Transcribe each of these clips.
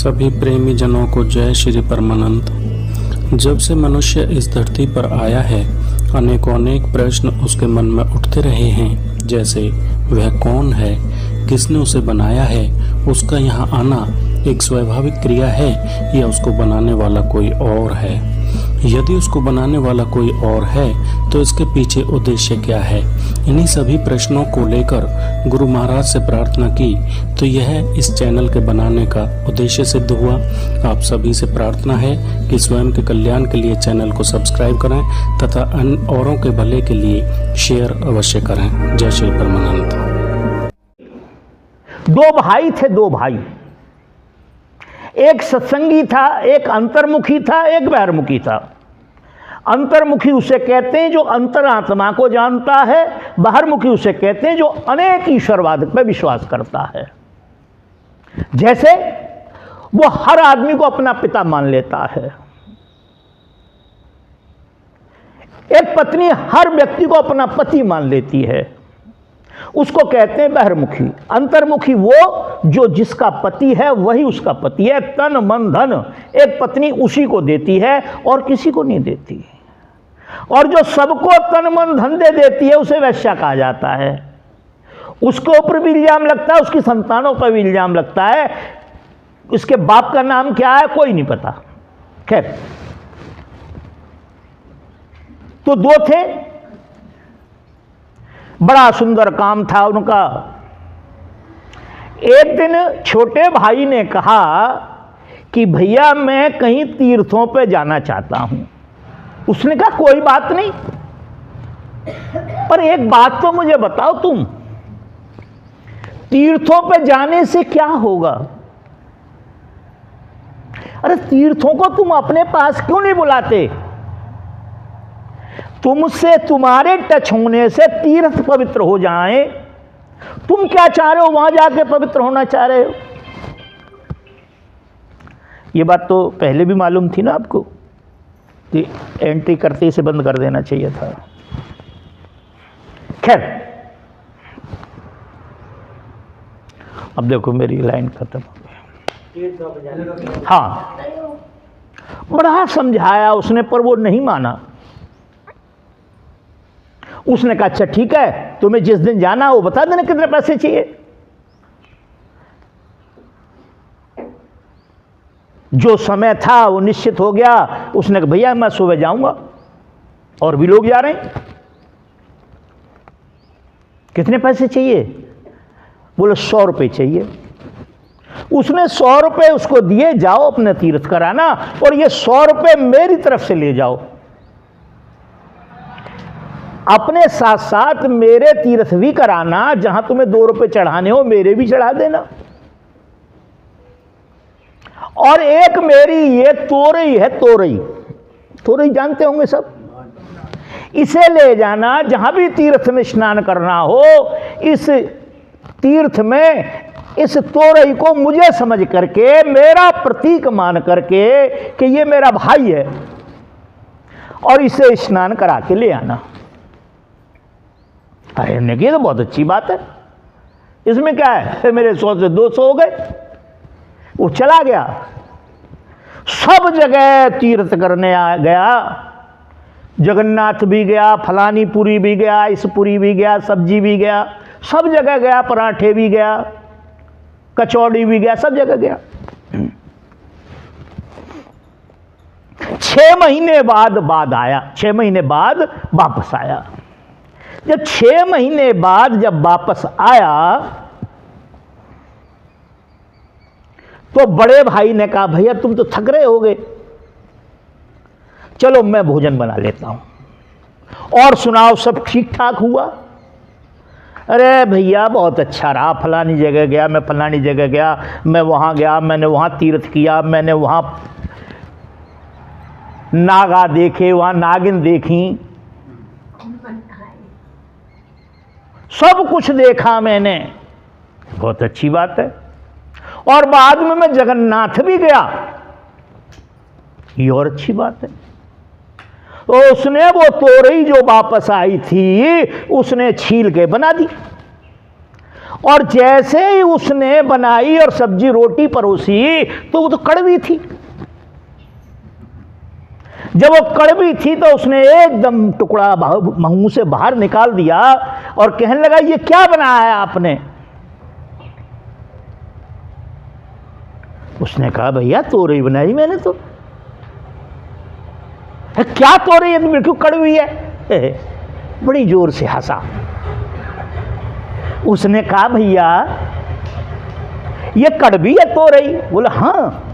सभी प्रेमी जनों को जय श्री परमानंद। जब से मनुष्य इस धरती पर आया है, अनेकों अनेक प्रश्न उसके मन में उठते रहे हैं, जैसे वह कौन है, किसने उसे बनाया है, उसका यहाँ आना एक स्वाभाविक क्रिया है या उसको बनाने वाला कोई और है। यदि उसको बनाने वाला कोई और है तो इसके पीछे उद्देश्य क्या है। इन्हीं सभी प्रश्नों को लेकर गुरु महाराज से प्रार्थना की तो यह इस चैनल के बनाने का उद्देश्य सिद्ध हुआ। आप सभी से प्रार्थना है कि स्वयं के कल्याण के लिए चैनल को सब्सक्राइब करें तथा अन्य औरों के भले के लिए शेयर अवश्य करें। जय श्री परमानंद। दो भाई थे, दो भाई, एक सत्संगी था, एक अंतर्मुखी था, एक बहिर्मुखी था। अंतर्मुखी उसे कहते हैं जो अंतरात्मा को जानता है, बहिर्मुखी उसे कहते हैं जो अनेक ईश्वरवाद पर विश्वास करता है। जैसे वो हर आदमी को अपना पिता मान लेता है, एक पत्नी हर व्यक्ति को अपना पति मान लेती है, उसको कहते हैं बहिर्मुखी। अंतर्मुखी वो जो जिसका पति है वही उसका पति है, तन मन धन एक पत्नी उसी को देती है और किसी को नहीं देती। और जो सबको तन मन धन दे देती है उसे वैश्या कहा जाता है। उसके ऊपर भी इल्जाम लगता है, उसकी संतानों पर भी इल्जाम लगता है। उसके बाप का नाम क्या है कोई नहीं पता। खैर, तो दो थे, बड़ा सुंदर काम था उनका। एक दिन छोटे भाई ने कहा कि भैया मैं कहीं तीर्थों पे जाना चाहता हूं। उसने कहा कोई बात नहीं, पर एक बात तो मुझे बताओ, तुम तीर्थों पे जाने से क्या होगा? अरे तीर्थों को तुम अपने पास क्यों नहीं बुलाते? तुमसे तुम्हारे टच होने से तीर्थ पवित्र हो जाएं। तुम क्या चाह रहे हो? वहां जाके पवित्र होना चाह रहे हो। ये बात तो पहले भी मालूम थी ना आपको कि एंट्री करते ही से बंद कर देना चाहिए था। खैर, अब देखो मेरी लाइन खत्म हो गई। हाँ, बड़ा समझाया उसने पर वो नहीं माना। उसने कहा अच्छा ठीक है, तुम्हें जिस दिन जाना हो बता देना कितने पैसे चाहिए। जो समय था वो निश्चित हो गया। उसने कहा भैया मैं सुबह जाऊंगा, और भी लोग जा रहे हैं, कितने पैसे चाहिए? बोले 100 रुपये चाहिए। उसने 100 रुपये उसको दिए, जाओ अपने तीर्थ कराना, और ये 100 रुपये मेरी तरफ से ले जाओ। अपने साथ साथ मेरे तीर्थ भी कराना, जहां तुम्हें 2 रुपये चढ़ाने हो मेरे भी चढ़ा देना। और एक मेरी ये तोरई है, तोरई जानते होंगे सब, इसे ले जाना। जहां भी तीर्थ में स्नान करना हो, इस तीर्थ में इस तोरई को मुझे समझ करके, मेरा प्रतीक मान करके कि ये मेरा भाई है, और इसे स्नान करा के ले आना। अरे हमने कहा तो बहुत अच्छी बात है, इसमें क्या है, मेरे 100 से 200 हो गए। वो चला गया, सब जगह तीर्थ करने आ गया। जगन्नाथ भी गया, फलानी पुरी भी गया, इस पुरी भी गया, सब्जी भी गया, सब जगह गया, पराठे भी गया, कचौड़ी भी गया, सब जगह गया। 6 महीने बाद आया, 6 महीने बाद वापस आया। जब 6 महीने बाद जब वापस आया तो बड़े भाई ने कहा भैया तुम तो थक रहे होगे, चलो मैं भोजन बना लेता हूं, और सुनाओ सब ठीक ठाक हुआ? अरे भैया बहुत अच्छा रहा, फलानी जगह गया, मैं फलानी जगह गया, मैं वहां गया, मैंने वहां तीर्थ किया, मैंने वहां नागा देखे, वहां नागिन देखी, सब कुछ देखा मैंने। बहुत अच्छी बात है। और बाद में मैं जगन्नाथ भी गया, ये और अच्छी बात है। तो उसने वो तोरई जो वापस आई थी उसने छील के बना दी। और जैसे ही उसने बनाई और सब्जी रोटी परोसी तो वो तो कड़वी थी। जब वो कड़वी थी तो उसने एकदम टुकड़ा मुंह से बाहर निकाल दिया और कहने लगा, ये क्या बनाया है आपने? उसने कहा, भैया तोरई बनाई मैंने तो। क्या तोरई है? बिल्कुल कड़वी है। बड़ी जोर से हंसा। उसने कहा, भैया ये कड़वी है तोरई? बोला हाँ।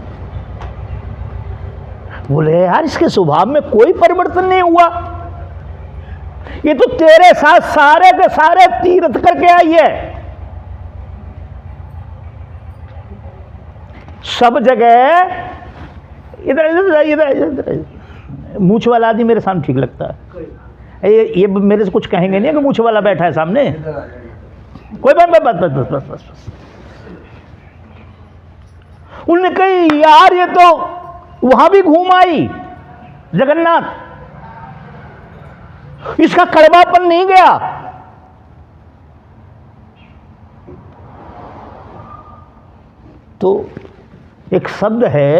बोले, यार इसके स्वभाव में कोई परिवर्तन नहीं हुआ, ये तो तेरे साथ सारे के सारे तीर्थ करके आई है, सब जगह इधर इधर इधर इधर। मूछ वाला आदमी मेरे सामने ठीक लगता है। ये मेरे से कुछ कहेंगे नहीं कि मूछ वाला बैठा है सामने। कोई बात बस बस बस बस बस। उन्होंने कही, यार ये तो वहां भी घूम आई जगन्नाथ, इसका कड़वापन नहीं गया। तो एक शब्द है,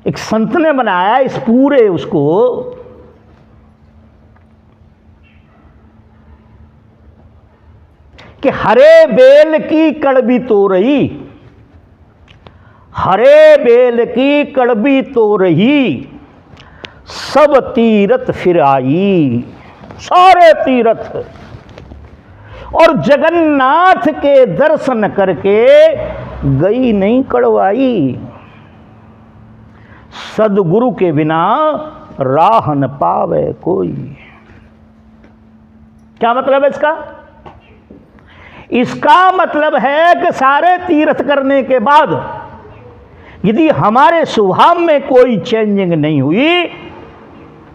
एक संत ने बनाया इस पूरे उसको, कि हरे बेल की कड़वी तोरई, हरे बेल की कड़वी तोरई, सब तीरथ फिर आई, सारे तीरथ। और जगन्नाथ के दर्शन करके गई नहीं कड़वाई। सदगुरु के बिना राह न पावे कोई। क्या मतलब है इसका? इसका मतलब है कि सारे तीर्थ करने के बाद यदि हमारे स्वभाव में कोई चेंजिंग नहीं हुई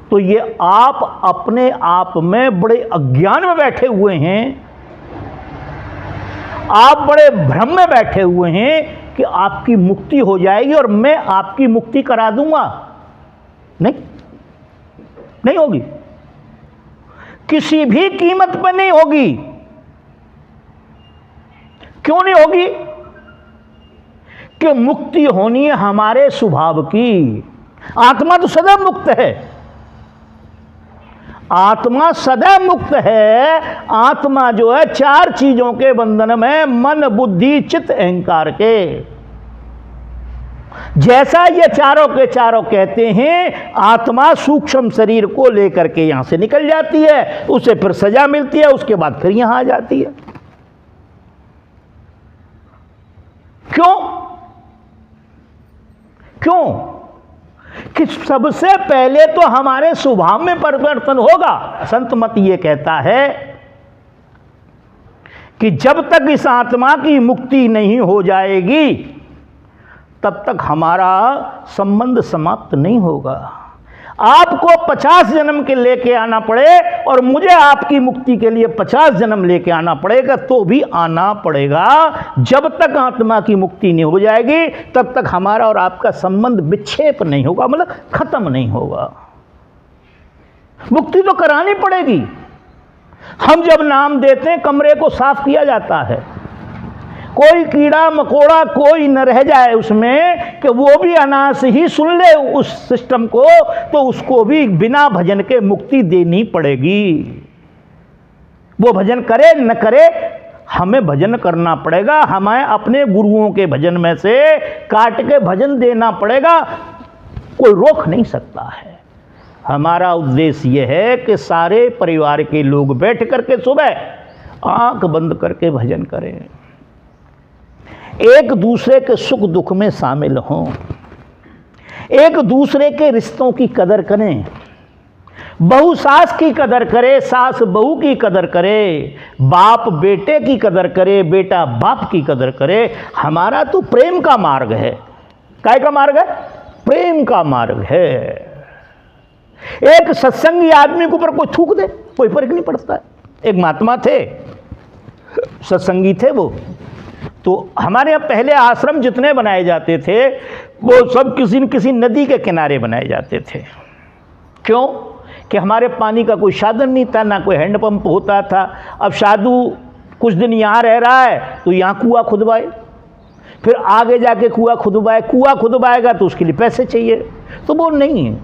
तो ये आप अपने आप में बड़े अज्ञान में बैठे हुए हैं, आप बड़े भ्रम में बैठे हुए हैं कि आपकी मुक्ति हो जाएगी और मैं आपकी मुक्ति करा दूंगा। नहीं होगी, किसी भी कीमत पर नहीं होगी। क्यों नहीं होगी? कि मुक्ति होनी है हमारे स्वभाव की। आत्मा तो सदैव मुक्त है, आत्मा सदैव मुक्त है। आत्मा जो है चार चीजों के बंधन में, मन बुद्धि चित्त अहंकार के। जैसा ये चारों के चारों कहते हैं, आत्मा सूक्ष्म शरीर को लेकर के यहां से निकल जाती है, उसे फिर सजा मिलती है, उसके बाद फिर यहां आ जाती है। क्यों? कि सबसे पहले तो हमारे स्वभाव में परिवर्तन होगा। संत मत ये कहता है कि जब तक इस आत्मा की मुक्ति नहीं हो जाएगी तब तक हमारा संबंध समाप्त नहीं होगा। आपको 50 जन्म के लेके आना पड़े और मुझे आपकी मुक्ति के लिए 50 जन्म लेके आना पड़ेगा तो भी आना पड़ेगा। जब तक आत्मा की मुक्ति नहीं हो जाएगी तब तक हमारा और आपका संबंध विक्षेप नहीं होगा, मतलब खत्म नहीं होगा। मुक्ति तो करानी पड़ेगी। हम जब नाम देते हैं कमरे को साफ किया जाता है, कोई कीड़ा मकोड़ा कोई न रह जाए उसमें, कि वो भी अनायास ही सुन ले उस सिस्टम को, तो उसको भी बिना भजन के मुक्ति देनी पड़ेगी। वो भजन करे न करे, हमें भजन करना पड़ेगा। हमें अपने गुरुओं के भजन में से काट के भजन देना पड़ेगा, कोई रोक नहीं सकता है। हमारा उद्देश्य यह है कि सारे परिवार के लोग बैठ करके सुबह आंख बंद करके भजन करें, एक दूसरे के सुख दुख में शामिल हों, एक दूसरे के रिश्तों की कदर करें। बहू सास की कदर करे, सास बहू की कदर करे, बाप बेटे की कदर करे, बेटा बाप की कदर करे। हमारा तो प्रेम का मार्ग है। काय का मार्ग है? प्रेम का मार्ग है। एक सत्संगी आदमी के ऊपर कोई थूक दे, कोई फर्क नहीं पड़ता है। एक महात्मा थे, सत्संगी थे वो, तो हमारे यहाँ पहले आश्रम जितने बनाए जाते थे वो सब किसी न किसी नदी के किनारे बनाए जाते थे। क्यों? कि हमारे पानी का कोई साधन नहीं था, ना कोई हैंडपंप होता था। अब साधु कुछ दिन यहाँ रह रहा है तो यहाँ कुआं खुदवाए, फिर आगे जाके कुआं खुदवाएगा तो उसके लिए पैसे चाहिए। तो वो नहीं है।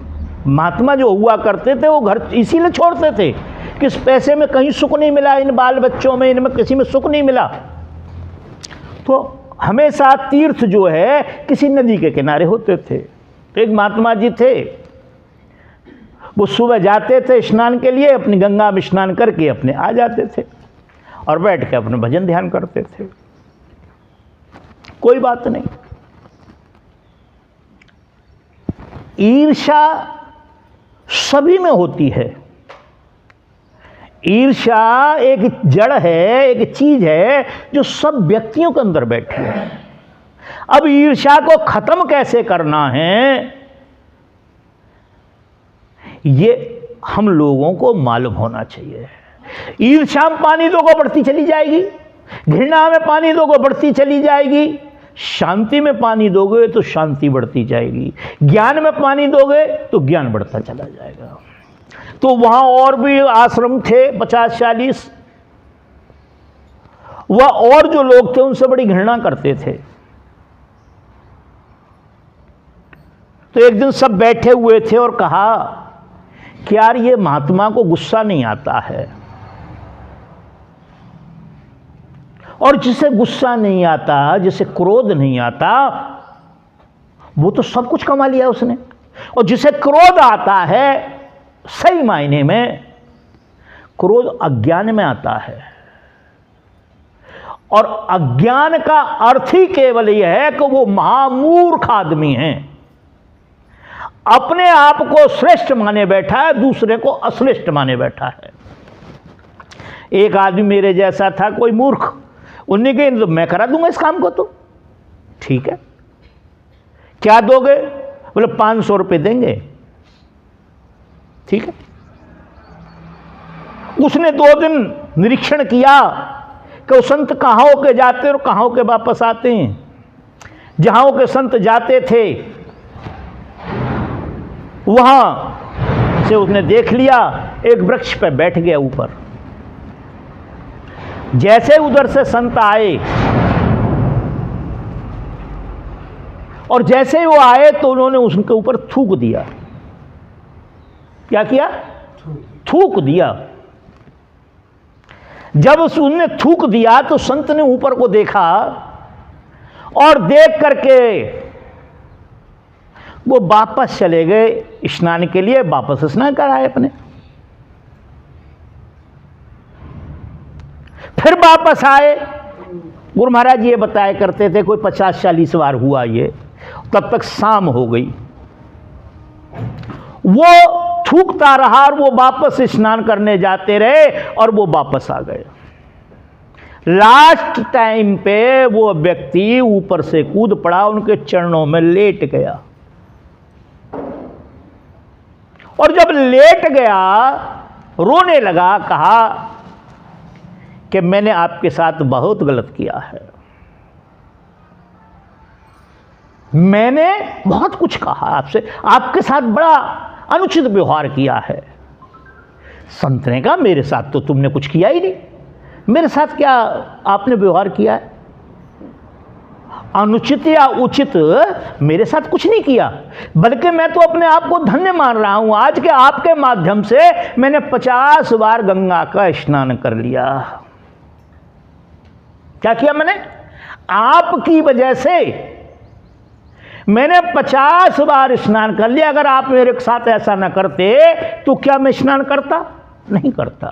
महात्मा जो हुआ करते थे वो घर इसीलिए छोड़ते थे कि इस पैसे में कहीं सुख नहीं मिला, इन बाल बच्चों में, इनमें किसी में सुख नहीं मिला। तो हमेशा तीर्थ जो है किसी नदी के किनारे होते थे। एक महात्मा जी थे, वो सुबह जाते थे स्नान के लिए, अपनी गंगा में स्नान करके अपने आ जाते थे और बैठ के अपने भजन ध्यान करते थे। कोई बात नहीं। ईर्ष्या सभी में होती है। ईर्ष्या एक जड़ है, एक चीज है जो सब व्यक्तियों के अंदर बैठी है। अब ईर्ष्या को खत्म कैसे करना है, ये हम लोगों को मालूम होना चाहिए। ईर्ष्या में पानी दोगे बढ़ती चली जाएगी, घृणा में पानी दोगे बढ़ती चली जाएगी, शांति में पानी दोगे तो शांति बढ़ती जाएगी, ज्ञान में पानी दोगे तो ज्ञान बढ़ता चला जाएगा। तो वहां और भी आश्रम थे 50-40, वह और जो लोग थे उनसे बड़ी घृणा करते थे। तो एक दिन सब बैठे हुए थे और कहा कि यार ये महात्मा को गुस्सा नहीं आता है, और जिसे गुस्सा नहीं आता, जिसे क्रोध नहीं आता, वो तो सब कुछ कमा लिया उसने। और जिसे क्रोध आता है, सही मायने में क्रोध अज्ञान में आता है, और अज्ञान का अर्थ ही केवल यह है कि वो महामूर्ख आदमी है, अपने आप को श्रेष्ठ माने बैठा है, दूसरे को अश्रेष्ठ माने बैठा है। एक आदमी मेरे जैसा था, कोई मूर्ख, उन्होंने कहा तो मैं करा दूंगा इस काम को। तो ठीक है, क्या दोगे? बोले 500 रुपये देंगे। ठीक है। उसने 2 दिन निरीक्षण किया कि वो संत कहाँ होके जाते और कहाँ होके वापस आते हैं। जहां होके संत जाते थे वहां से उसने देख लिया, एक वृक्ष पे बैठ गया ऊपर। जैसे उधर से संत आए और जैसे ही वो आए तो उन्होंने उसके ऊपर थूक दिया। क्या किया? थूक दिया। जब उसने थूक दिया तो संत ने ऊपर को देखा और देख करके वो वापस चले गए स्नान के लिए, वापस स्नान कराए अपने। फिर वापस आए। गुरु महाराज ये बताया करते थे, कोई 50-40 बार हुआ ये, तब तक शाम हो गई। वो थूकता रहा और वो वापस स्नान करने जाते रहे और वो वापस आ गए। लास्ट टाइम पे वो व्यक्ति ऊपर से कूद पड़ा, उनके चरणों में लेट गया। और जब लेट गया रोने लगा, कहा कि मैंने आपके साथ बहुत गलत किया है, मैंने बहुत कुछ कहा आपसे, आपके साथ बड़ा अनुचित व्यवहार किया है। संत ने कहा मेरे साथ तो तुमने कुछ किया ही नहीं, मेरे साथ क्या आपने व्यवहार किया है? अनुचित या उचित मेरे साथ कुछ नहीं किया, बल्कि मैं तो अपने आप को धन्य मान रहा हूं, आज के आपके माध्यम से मैंने 50 बार गंगा का स्नान कर लिया। क्या किया मैंने? आपकी वजह से मैंने 50 बार स्नान कर लिया। अगर आप मेरे साथ ऐसा ना करते तो क्या मैं स्नान करता? नहीं करता।